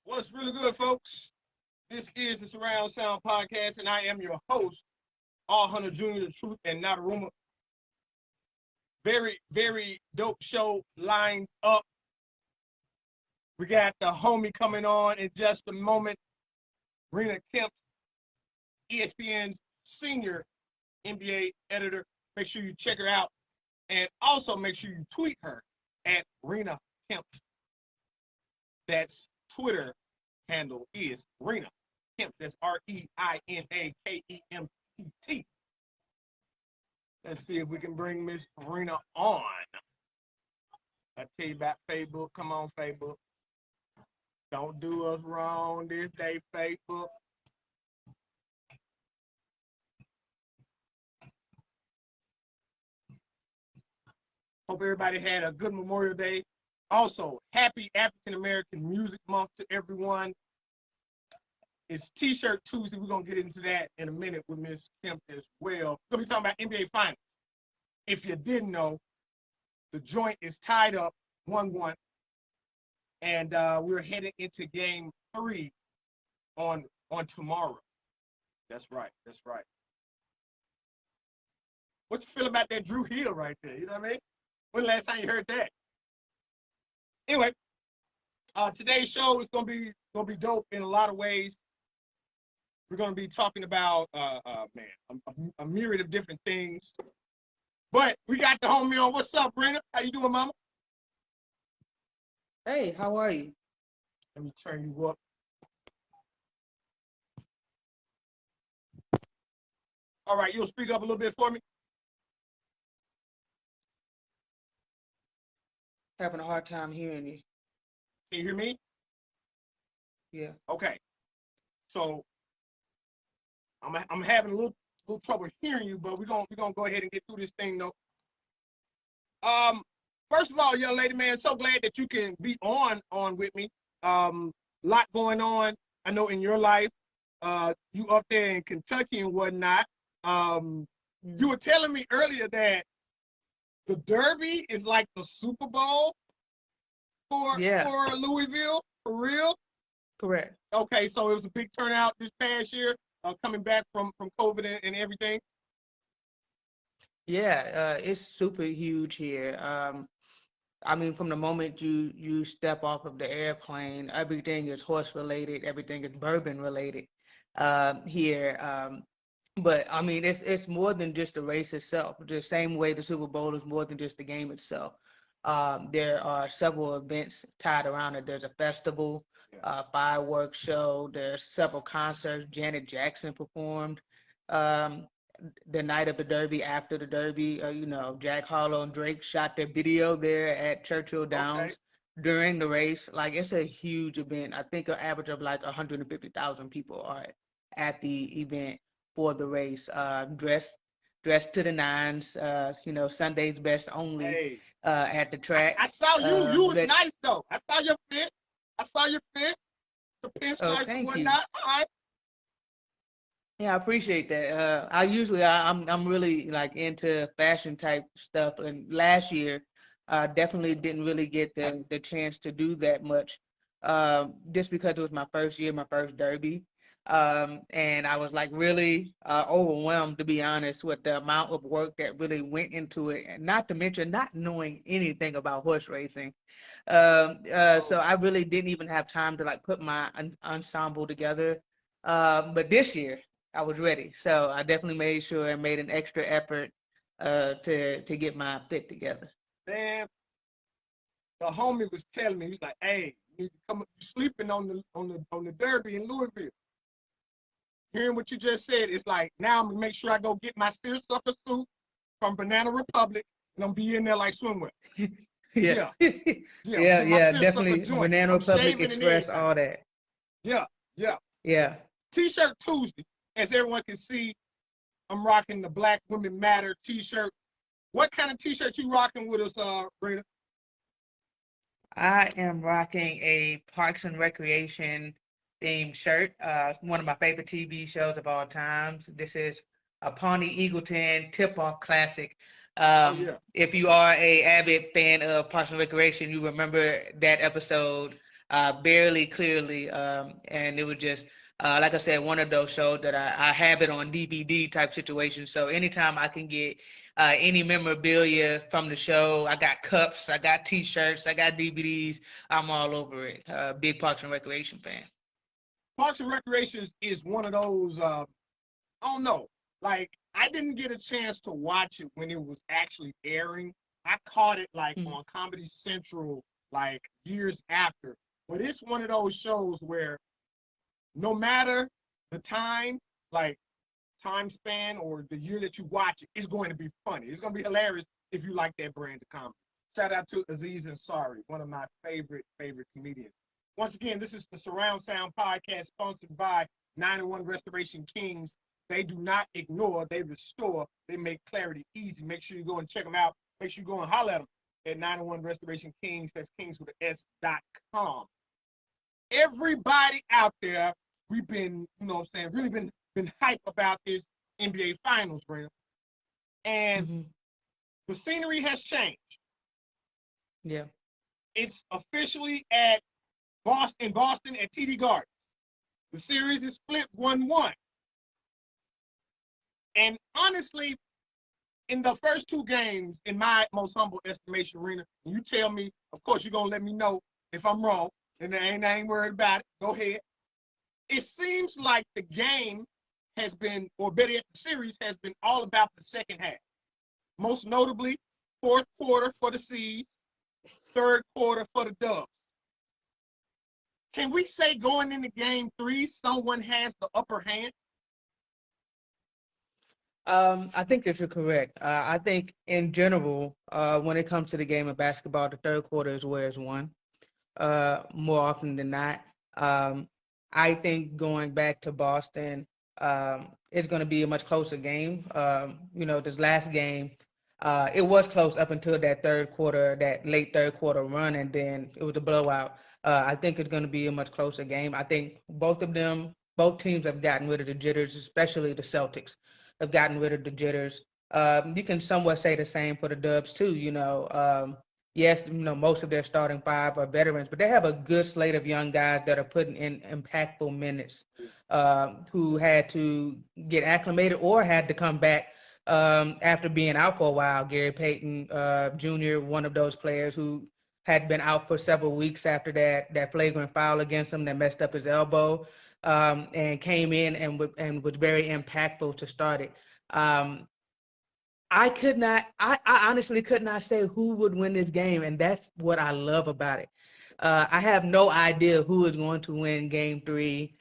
What's really good, folks? This is the Surround Sound Podcast, and I am your host, All Hunter Jr., the truth and not a rumor. Very, very dope show lined up. We got the homie coming on in just a moment. Reina Kempt, ESPN's senior NBA editor. Make sure you check her out. And also make sure you tweet her at Reina Kempt. That's Twitter handle is Reina Kempt. That's REINAKEMPT. Let's see if we can bring Miss Reina on. I tell you about Facebook. Come on, Facebook. Don't do us wrong this day, Facebook. Hope everybody had a good Memorial Day. Also, happy African American Music Month to everyone. It's T-shirt Tuesday. We're going to get into that in a minute with Miss Kempt as well. We're going to be talking about NBA Finals. If you didn't know, the joint is tied up 1-1. And we're heading into Game 3 on tomorrow. That's right. That's right. What you feel about that Drew Hill right there? You know what I mean? When the last time you heard that? Anyway, today's show is gonna be dope in a lot of ways. We're gonna be talking about a myriad of different things. But we got the homie on. What's up, Brenda? How you doing, mama? Hey, how are you? Let me turn you up. All right, you'll speak up a little bit for me. Having a hard time hearing you. Can you hear me? Yeah. Okay. So I'm having a little trouble hearing you, but we're gonna go ahead and get through this thing though. First of all, young lady, man, so glad that you can be on with me. Lot going on, I know, in your life. You up there in Kentucky and whatnot. You were telling me earlier that the Derby is like the Super Bowl for Louisville, for real? Correct. Okay, so it was a big turnout this past year, coming back from COVID and everything. Yeah, it's super huge here. I mean, from the moment you step off of the airplane, everything is horse related, everything is bourbon related here. But I mean, it's more than just the race itself. The same way the Super Bowl is more than just the game itself. There are several events tied around it. There's a festival, fireworks show. There's several concerts. Janet Jackson performed the night of the Derby. After the Derby, Jack Harlow and Drake shot their video there at Churchill Downs during the race. Like, it's a huge event. I think an average of like 150,000 people are at the event for the race, dressed to the nines, Sunday's best only at the track. I saw you. You was nice though. I saw your fit. The pinstripes and whatnot. All right. Yeah, I appreciate that. I'm really like into fashion type stuff, and last year, definitely didn't really get the chance to do that much, just because it was my first year, my first Derby. And I was like really overwhelmed, to be honest, with the amount of work that really went into it, and not to mention not knowing anything about horse racing. So I really didn't even have time to like put my ensemble together. But this year I was ready, so I definitely made sure and made an extra effort to get my fit together. Man, the homie was telling me, he's like, "Hey, you need to come. You sleeping on the Derby in Louisville." Hearing what you just said, it's like, now I'm gonna make sure I go get my seersucker suit from Banana Republic, and I'm be in there like swimwear. Yeah, definitely. Joint. Banana Republic Express, all that. Yeah. T-shirt Tuesday, as everyone can see, I'm rocking the Black Women Matter T-shirt. What kind of T-shirt you rocking with us, Reina? I am rocking a Parks and Recreation themed shirt. One of my favorite TV shows of all times. This is a Pawnee Eagleton tip-off classic. If you are a avid fan of Parks and Recreation, you remember that episode barely clearly. And it was just, like I said, one of those shows that I have it on DVD type situation. So anytime I can get any memorabilia from the show, I got cups, I got T-shirts, I got DVDs. I'm all over it. Big Parks and Recreation fan. Parks and Recreation is one of those. I don't know. Like I didn't get a chance to watch it when it was actually airing. I caught it like Mm-hmm. on Comedy Central like years after. But it's one of those shows where no matter the time, like time span or the year that you watch it, it's going to be funny. It's going to be hilarious if you like that brand of comedy. Shout out to Aziz Ansari, one of my favorite comedians. Once again, this is the Surround Sound Podcast sponsored by 91 Restoration Kings. They do not ignore, they restore, they make clarity easy. Make sure you go and check them out. Make sure you go and holler at them at 91 Restoration Kings. That's kings with an S.com. Everybody out there, we've been, really been hyped about this NBA Finals, Reina. And Mm-hmm. the scenery has changed. Yeah. It's officially at Boston at TD Garden. The series is split 1-1. And honestly, in the first two games, in my most humble estimation, Reina, you tell me, of course, you're going to let me know if I'm wrong, and I ain't worried about it. Go ahead. It seems like the game has been, or better yet, the series has been all about the second half. Most notably, fourth quarter for the C's, third quarter for the Dubs. Can we say going into game 3, someone has the upper hand? I think that you're correct. I think in general, when it comes to the game of basketball, the third quarter is where it's won. More often than not. I think going back to Boston, it's going to be a much closer game. This last game, it was close up until that third quarter, that late third quarter run, and then it was a blowout. I think it's going to be a much closer game. I think both teams have gotten rid of the jitters, especially the Celtics have gotten rid of the jitters. You can somewhat say the same for the Dubs too. Yes, most of their starting five are veterans, but they have a good slate of young guys that are putting in impactful minutes, who had to get acclimated or had to come back after being out for a while. Gary Payton Jr., one of those players who had been out for several weeks after that flagrant foul against him that messed up his elbow, and came in and was very impactful to start it. I honestly could not say who would win this game, and that's what I love about it. I have no idea who is going to win game 3.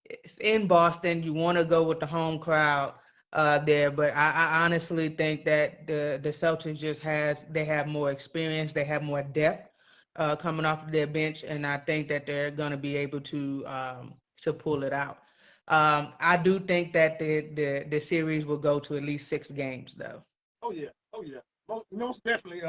It's in Boston. You want to go with the home crowd there, but I honestly think that the Celtics they have more experience, they have more depth coming off of their bench, and I think that they're going to be able to pull it out. I do think that the series will go to at least 6 games, though. Oh yeah, most definitely.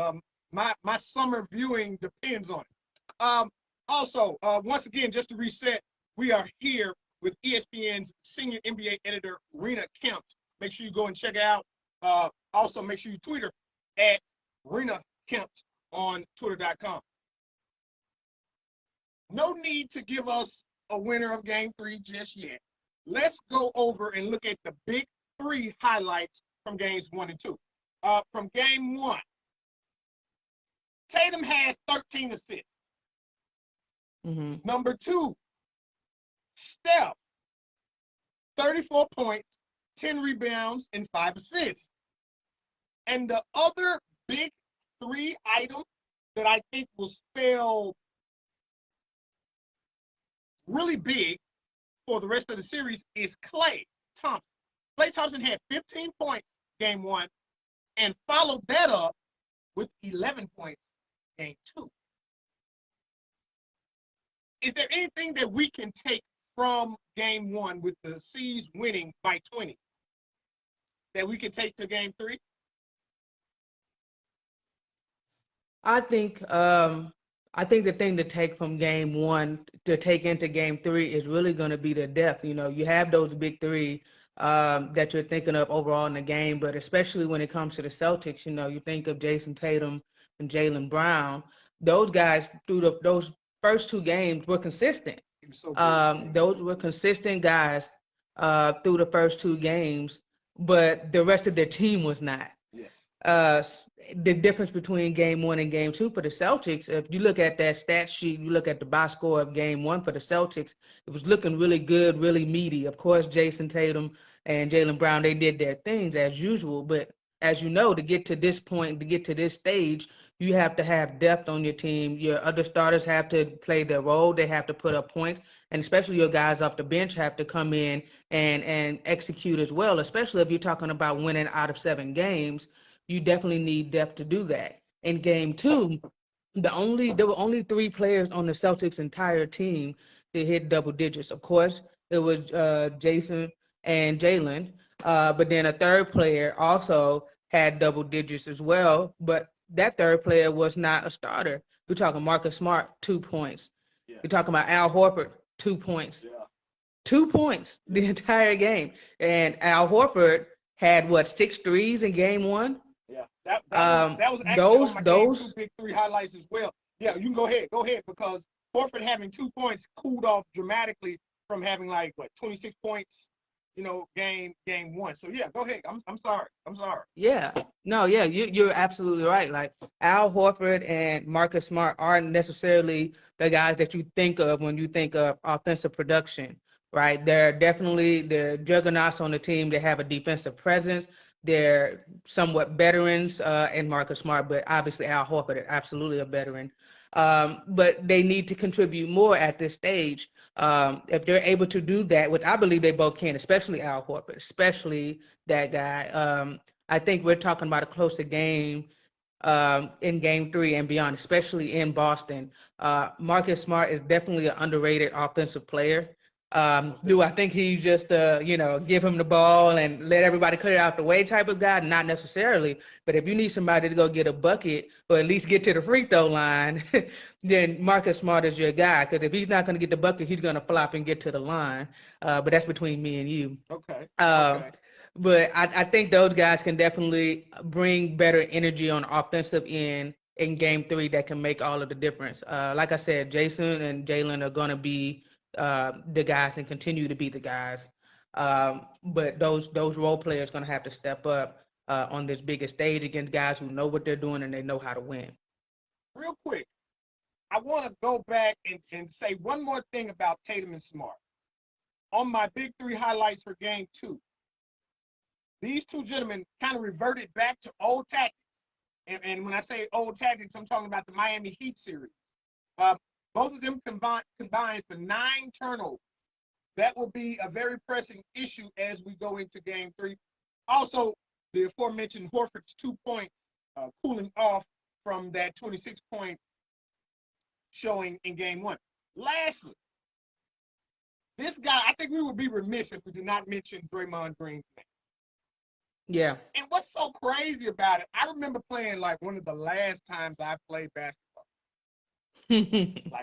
My summer viewing depends on it. Also, once again, just to reset, we are here with ESPN's senior NBA editor, Reina Kempt. Make sure you go and check out. Also, make sure you tweet her at Reina Kempt on Twitter.com. No need to give us a winner of Game 3 just yet. Let's go over and look at the big 3 highlights from games 1 and 2. From game 1, Tatum has 13 assists. Mm-hmm. Number 2, Steph, 34 points, 10 rebounds, and 5 assists. And the other big 3 item that I think will spell really big for the rest of the series is Klay Thompson. Klay Thompson had 15 points game 1 and followed that up with 11 points game 2. Is there anything that we can take from game 1 with the C's winning by 20 that we can take to game 3? I think the thing to take from game 1 to take into game 3 is really going to be the depth. You have those big 3 that you're thinking of overall in the game, but especially when it comes to the Celtics, you think of Jason Tatum and Jaylen Brown. Those guys those first two games were consistent. He was so good. Those were consistent guys through the first two games, but the rest of their team was not. Yes. The difference between game one and game two for the Celtics, if you look at that stat sheet, you look at the box score of game one for the Celtics, it was looking really good, really meaty. Of course, Jason Tatum and Jaylen Brown, they did their things as usual, but as you know, to get to this point, to get to this stage, you have to have depth on your team. Your other starters have to play their role. They have to put up points, and especially your guys off the bench have to come in and execute as well, especially if you're talking about winning out of 7 games. You definitely need depth to do that. In game two, there were only 3 players on the Celtics entire team that hit double digits. Of course, it was Jason and Jaylen, but then a third player also had double digits as well. But that third player was not a starter. We're talking Marcus Smart, 2 points. Yeah. We're talking about Al Horford, 2 points. Yeah. 2 points the entire game. And Al Horford had, 6 threes in game one? Yeah, that was actually on my game 2 big 3 highlights as well. Yeah, you can go ahead, because Horford having 2 points cooled off dramatically from having 26 points, game one. So yeah, go ahead. I'm sorry. Yeah, no, yeah, you're absolutely right. Like Al Horford and Marcus Smart aren't necessarily the guys that you think of when you think of offensive production, right? They're definitely the juggernauts on the team. They have a defensive presence. They're somewhat veterans in Marcus Smart, but obviously Al Horford is absolutely a veteran. But they need to contribute more at this stage. If they're able to do that, which I believe they both can, especially Al Horford, especially that guy. I think we're talking about a closer game in game 3 and beyond, especially in Boston. Marcus Smart is definitely an underrated offensive player. Do I think he's just give him the ball and let everybody clear out the way type of guy? Not necessarily. But if you need somebody to go get a bucket or at least get to the free throw line, then Marcus Smart is your guy. Because if he's not going to get the bucket, he's going to flop and get to the line. But that's between me and you. Okay. But I think those guys can definitely bring better energy on the offensive end in game 3 that can make all of the difference. Like I said, Jason and Jaylen are going to be the guys and continue to be the guys. But those role players going to have to step up on this biggest stage against guys who know what they're doing and they know how to win. Real quick, I want to go back and say one more thing about Tatum and Smart. On my big 3 highlights for game 2, these 2 gentlemen kind of reverted back to old tactics. And when I say old tactics, I'm talking about the Miami Heat series. Both of them combined for 9 turnovers. That will be a very pressing issue as we go into game 3. Also, the aforementioned Horford's 2 points cooling off from that 26-point showing in game 1. Lastly, this guy, I think we would be remiss if we did not mention Draymond Green's name. Yeah. And what's so crazy about it, I remember playing one of the last times I played basketball. This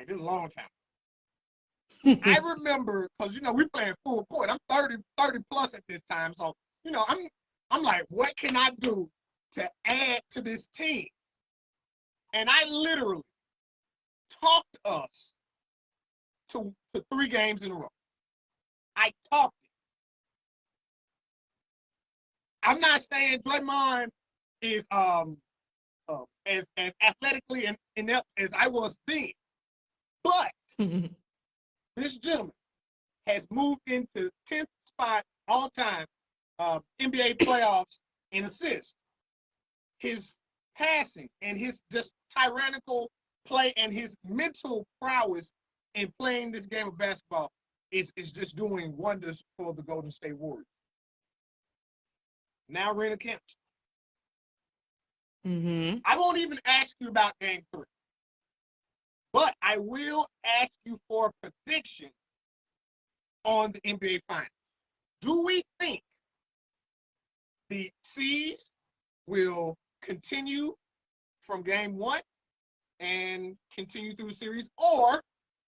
is a long time. I remember, because, we playing full court. I'm 30 plus at this time. So, I'm like, what can I do to add to this team? And I literally talked us to 3 games in a row. I talked it. I'm not saying Draymond is as athletically inept as I was then, but this gentleman has moved into 10th spot all time NBA playoffs in assists. His passing and his just tyrannical play and his mental prowess in playing this game of basketball is just doing wonders for the Golden State Warriors. Now Reina Kempt. I won't even ask you about game 3, but I will ask you for a prediction on the NBA Finals. Do we think the C's will continue from game 1 and continue through the series, or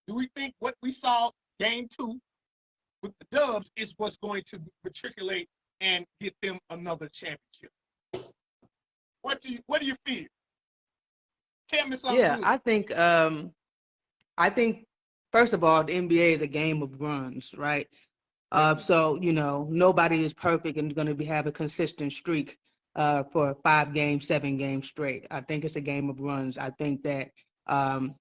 do we think what we saw game 2 with the Dubs is what's going to matriculate and get them another championship? What do you feel? Tell me something. Yeah, good. I think I think, first of all, the NBA is a game of runs, right? So, nobody is perfect and going to have a consistent streak for 5 games, 7 games straight. I think it's a game of runs. I think that um,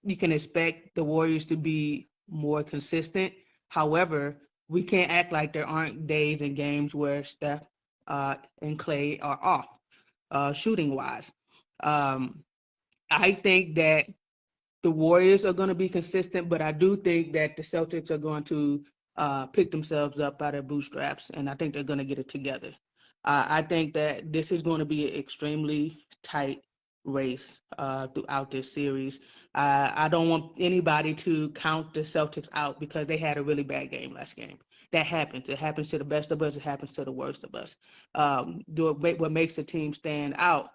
you can expect the Warriors to be more consistent. However, we can't act like there aren't days and games where Steph and Clay are off shooting wise. Um, I think that the Warriors are going to be consistent, but I do think that the Celtics are going to pick themselves up by their bootstraps, and I think they're going to get it together. I think that this is going to be an extremely tight race throughout this series. I don't want anybody to count the Celtics out because they had a really bad game last game. That happens. It happens to the best of us. It happens to the worst of us. What makes the team stand out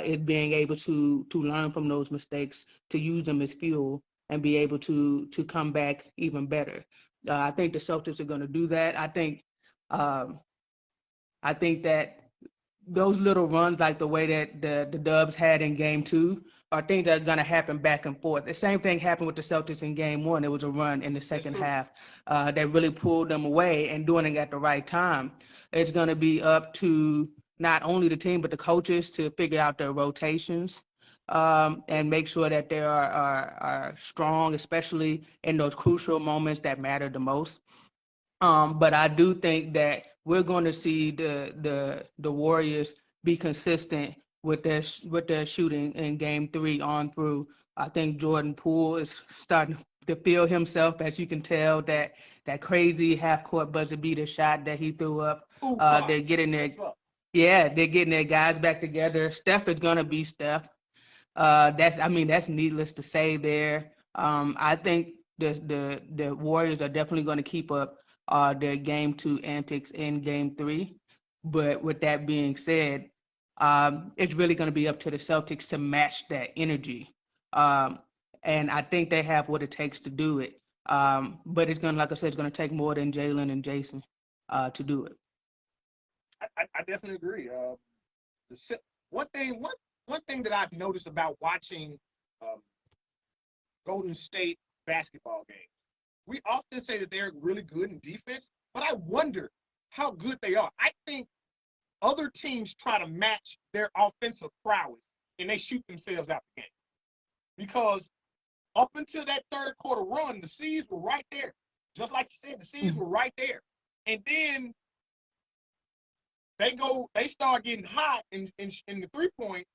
is being able to learn from those mistakes, to use them as fuel, and be able to come back even better. I think the Celtics are going to do that. Um, I think that those little runs, like the way that the Dubs had in Game 2, are things that are going to happen back and forth. The same thing happened with the Celtics in Game 1. It was a run in the second half that really pulled them away, and doing it at the right time. It's going to be up to not only the team but the coaches to figure out their rotations and make sure that they are strong, especially in those crucial moments that matter the most. But I do think that we're going to see the Warriors be consistent with their shooting in Game 3 on through. I think Jordan Poole is starting to feel himself, as you can tell, that crazy half court buzzer beater shot that he threw up. They're getting they're getting their guys back together. Steph is gonna be Steph. That's needless to say there. I think the Warriors are definitely going to keep up their Game 2 antics in Game 3. But with that being said, it's really going to be up to the Celtics to match that energy. And I think they have what it takes to do it. But like I said, it's going to take more than Jalen and Jason to do it. I definitely agree. One thing that I've noticed about watching um, Golden State basketball games, we often say that they're really good in defense, but I wonder how good they are. I think other teams try to match their offensive prowess and they shoot themselves out the game because up until that third quarter run, the C's were right there. Just like you said, the C's were right there. And then they start getting hot in the 3-point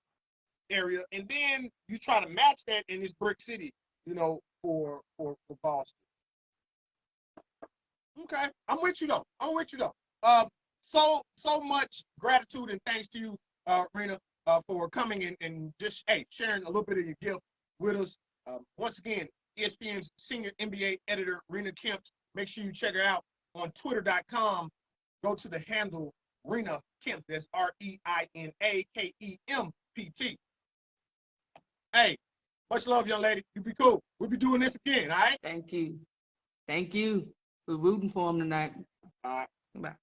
area, and then you try to match that in this brick city, for Boston. Okay, I'm with you though. So much gratitude and thanks to you, Reina, for coming and just sharing a little bit of your gift with us. Once again, ESPN's senior NBA editor, Reina Kempt. Make sure you check her out on Twitter.com. Go to the handle Reina Kempt. That's REINA KEMPT. Hey, much love, young lady. You be cool. We'll be doing this again, all right? Thank you. We're rooting for him tonight. All right. Bye.